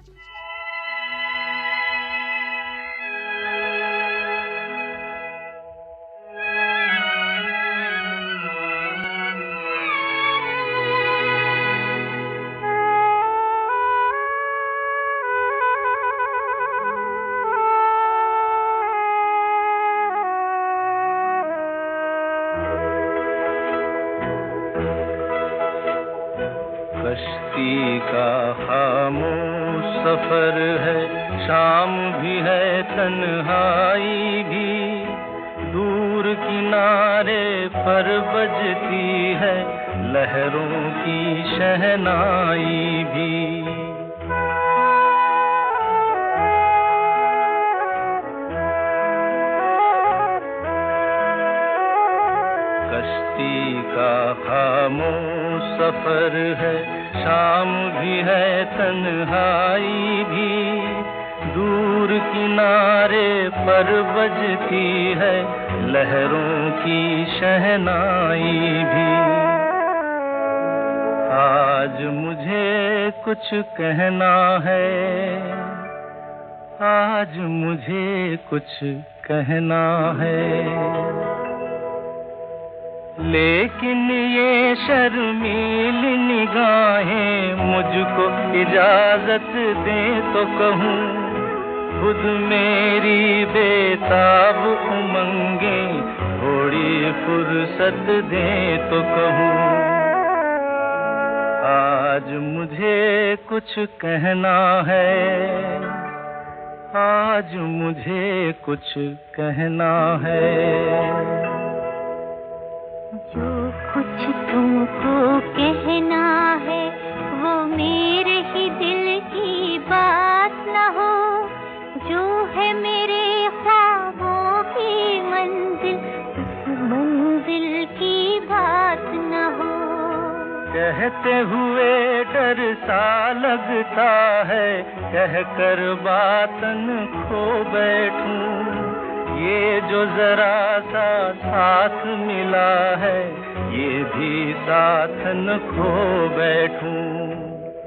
[SPEAKER 3] कश्ती का खामोश सफर है, शाम भी है तन्हाई भी, दूर किनारे पर बजती है लहरों की शहनाई भी। कश्ती का खामोश सफर है, शाम भी है तन्हाई भी, दूर किनारे पर बजती है लहरों की शहनाई भी। आज मुझे कुछ कहना है, आज मुझे कुछ कहना है। लेकिन ये शर्मीली निगाहें मुझको इजाजत दे तो कहूँ, खुद मेरी बेताब उमंगे थोड़ी फुर्सत दे तो कहूँ। आज मुझे कुछ कहना है, आज मुझे कुछ कहना है।
[SPEAKER 6] जो कुछ तुमको कहना है वो मेरे ही दिल की बात न हो, जो है मेरे ख्वाबों की मंजिल उस मंजिल की बात न हो।
[SPEAKER 3] कहते हुए डर सा लगता है, कहकर बातन खो बैठूं, ये जो जरा सा साथ मिला है ये भी साथ न खो बैठूं।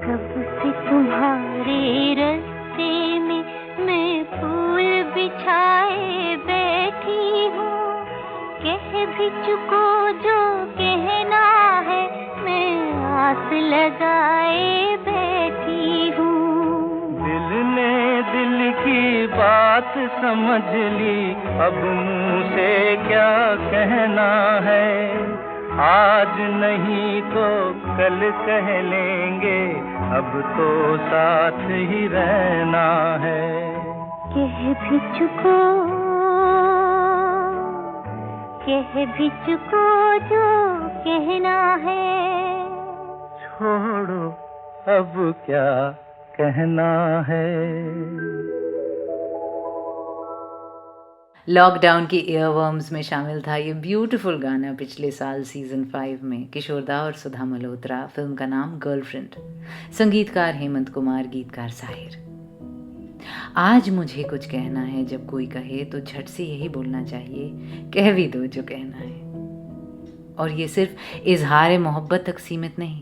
[SPEAKER 6] कब से तुम्हारे रास्ते में मैं फूल बिछाए बैठी हूँ, कह भी चुको जो कहना है मैं आस लगाए बैठी हूँ।
[SPEAKER 3] दिल ने दिल की बात समझ ली, अब मुँह से क्या कहना है, आज नहीं तो कल कह लेंगे, अब तो साथ ही रहना है।
[SPEAKER 6] कह भी चुको जो कहना है,
[SPEAKER 3] छोड़ो अब क्या कहना है।
[SPEAKER 2] लॉकडाउन की ईयरवर्म्स में शामिल था ये ब्यूटीफुल गाना पिछले साल सीजन 5 में किशोरदा और सुधा मल्होत्रा। फिल्म का नाम गर्लफ्रेंड, संगीतकार हेमंत कुमार, गीतकार साहिर। आज मुझे कुछ कहना है, जब कोई कहे तो झट से यही बोलना चाहिए, कह भी दो जो कहना है। और ये सिर्फ इजहार मोहब्बत तक सीमित नहीं,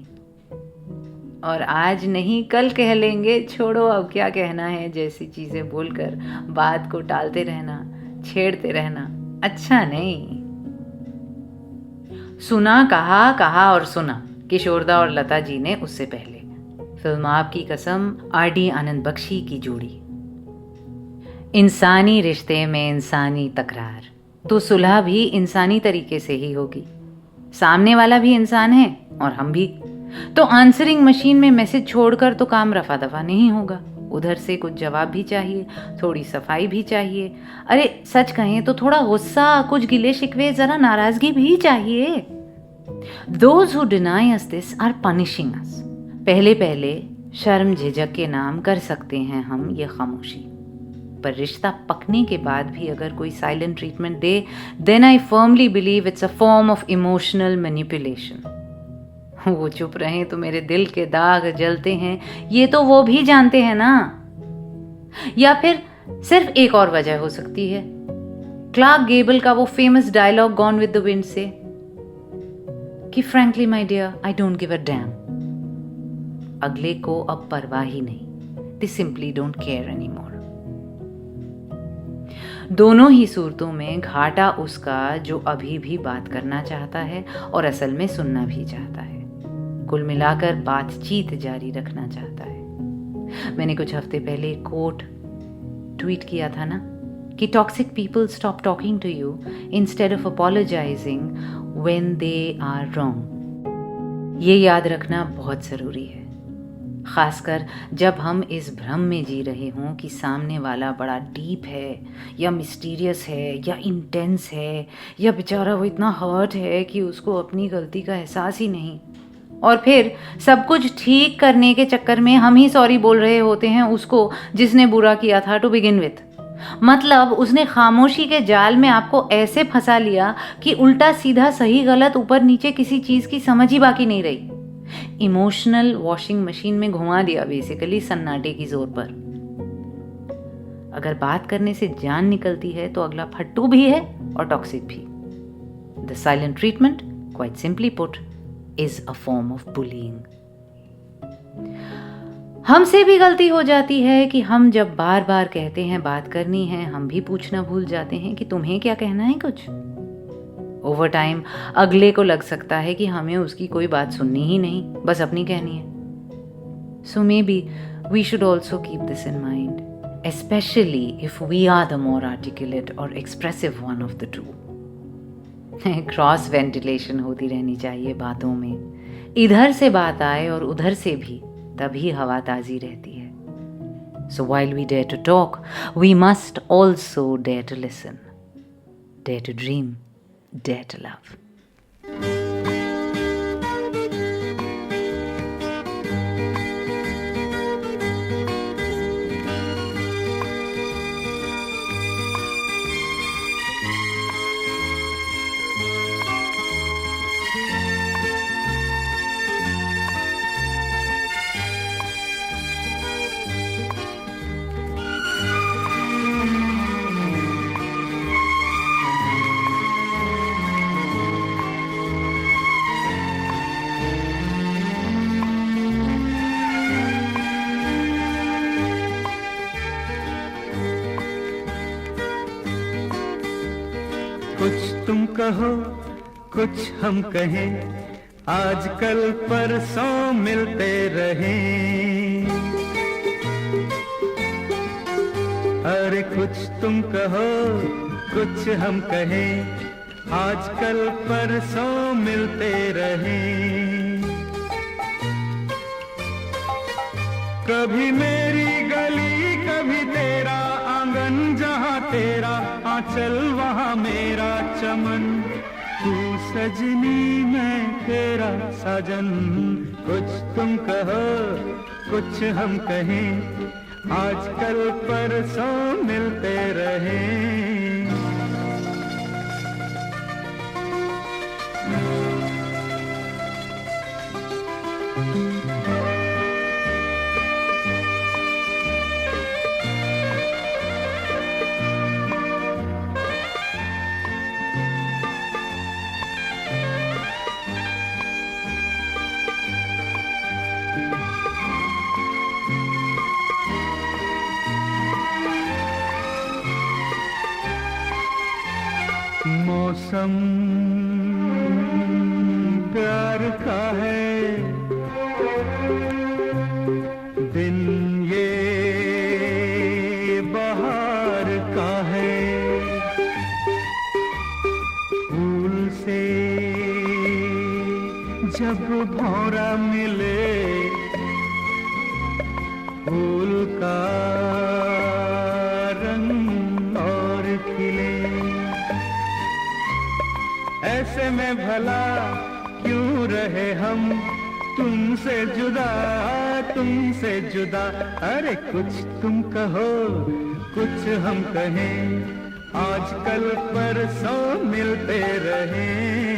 [SPEAKER 2] और आज नहीं कल कह लेंगे, छोड़ो अब क्या कहना है जैसी चीजें बोलकर बात को टालते रहना, छेड़ते रहना अच्छा नहीं। सुना, कहा और सुना, किशोरदा और लता जी ने उससे पहले। फिल्म आपकी कसम, आरडी आनंद बख्शी की जोड़ी। इंसानी रिश्ते में इंसानी तकरार, तो सुलह भी इंसानी तरीके से ही होगी। सामने वाला भी इंसान है और हम भी, तो आंसरिंग मशीन में मैसेज छोड़कर तो काम रफा दफा नहीं होगा। उधर से कुछ जवाब भी चाहिए, थोड़ी सफाई भी चाहिए। अरे सच कहें तो थोड़ा गुस्सा, कुछ गिले शिकवे, जरा नाराजगी भी चाहिए। Those who deny us this are punishing us. पहले शर्म झिझक के नाम कर सकते हैं हम ये खामोशी, पर रिश्ता पकने के बाद भी अगर कोई silent treatment they, then I firmly believe it's a form of emotional manipulation. वो चुप रहे तो मेरे दिल के दाग जलते हैं, ये तो वो भी जानते हैं ना। या फिर सिर्फ एक और वजह हो सकती है, क्लार्क गेबल का वो famous dialogue Gone with the Wind से कि frankly my dear I don't give a damn. अगले को अब परवाह ही नहीं, they simply don't care anymore. दोनों ही सूरतों में घाटा उसका जो अभी भी बात करना चाहता है और असल में सुनना भी चाहता है, कुल मिलाकर बातचीत जारी रखना चाहता है। मैंने कुछ हफ्ते पहले एक कोट ट्वीट किया था ना कि toxic people stop talking to you instead of apologising when they are wrong. ये याद रखना बहुत ज़रूरी है, खासकर जब हम इस भ्रम में जी रहे हों कि सामने वाला बड़ा डीप है या मिस्टीरियस है या इंटेंस है या बेचारा वो इतना हर्ट है कि उसको अपनी गलती का एहसास ही नहीं, और फिर सब कुछ ठीक करने के चक्कर में हम ही सॉरी बोल रहे होते हैं उसको जिसने बुरा किया था टू बिगिन विथ। मतलब उसने खामोशी के जाल में आपको ऐसे फंसा लिया कि उल्टा सीधा सही गलत ऊपर नीचे किसी चीज़ की समझ ही बाकी नहीं रही। इमोशनल वॉशिंग मशीन में घुमा दिया बेसिकली सन्नाटे की जोर पर। अगर बात करने से जान निकलती है तो अगला फट्टू भी है और टॉक्सिक भी। The silent treatment, quite simply put, is a form of bullying. हमसे भी गलती हो जाती है कि हम जब बार बार कहते हैं बात करनी है, हम भी पूछना भूल जाते हैं कि तुम्हें क्या कहना है कुछ। ओवर टाइम अगले को लग सकता है कि हमें उसकी कोई बात सुननी ही नहीं, बस अपनी कहनी है। So maybe we should also keep this in mind, especially if we are the more articulate or expressive one of the two. Cross ventilation होती रहनी चाहिए बातों में, इधर से बात आए और उधर से भी, तभी हवा ताज़ी रहती है। So while we dare to talk, we must also dare to listen, dare to dream, dare to love.
[SPEAKER 3] कुछ तुम कहो कुछ हम कहें, आजकल परसों मिलते रहें। अरे कुछ तुम कहो कुछ हम कहें, आजकल परसों मिलते रहें। कभी मेरी गली कभी तेरा आंगन, जहाँ तेरा आंचल वहाँ मेरा चमन। तू सजनी मैं तेरा साजन। कुछ तुम कहो कुछ हम कहें, आजकल परसों मिलते रहें। मौसम प्यार का है, दिन ये बहार का है। फूल से जब भौरा मिले, फूल का रंग और खिले। ऐसे में भला क्यों रहे हम तुमसे जुदा, तुमसे जुदा। अरे कुछ तुम कहो कुछ हम कहें, आजकल परसों मिलते रहें।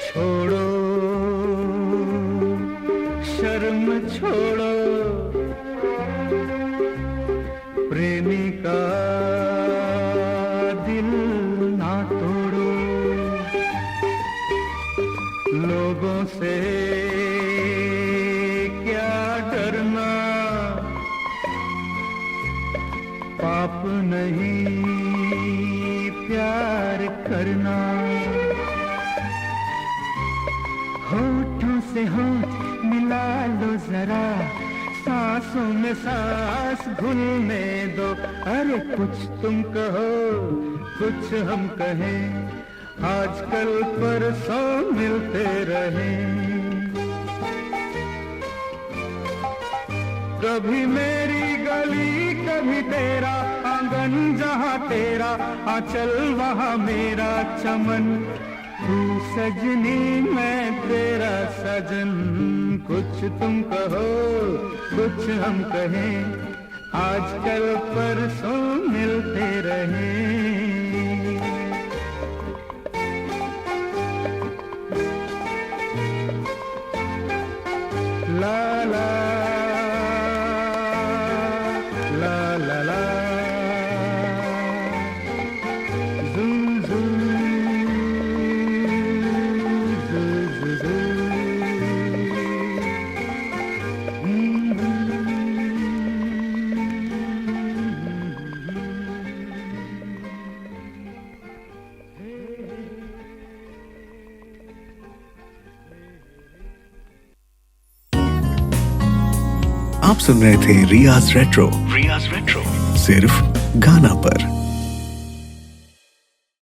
[SPEAKER 3] छोड़ो शर्म छोड़ो, प्रेमी का दिल ना तोड़ो। लोगों से क्या डरना, पाप नहीं प्यार करना। होठों से होठ मिला लो जरा, सांसों में सांस घुलने दो। अरे कुछ तुम कहो कुछ हम कहें, आजकल परसों मिलते रहें। कभी मेरी गली कभी तेरा आंगन, जहाँ तेरा आंचल वहाँ मेरा चमन। तू सजनी मैं तेरा सजन। कुछ तुम कहो कुछ हम कहें, आजकल परसों मिलते रहें। ला ला ला ला ला zum zum zu zu zu
[SPEAKER 1] आप सुन रहे थे रियाज रेट्रो सिर्फ गाना पर।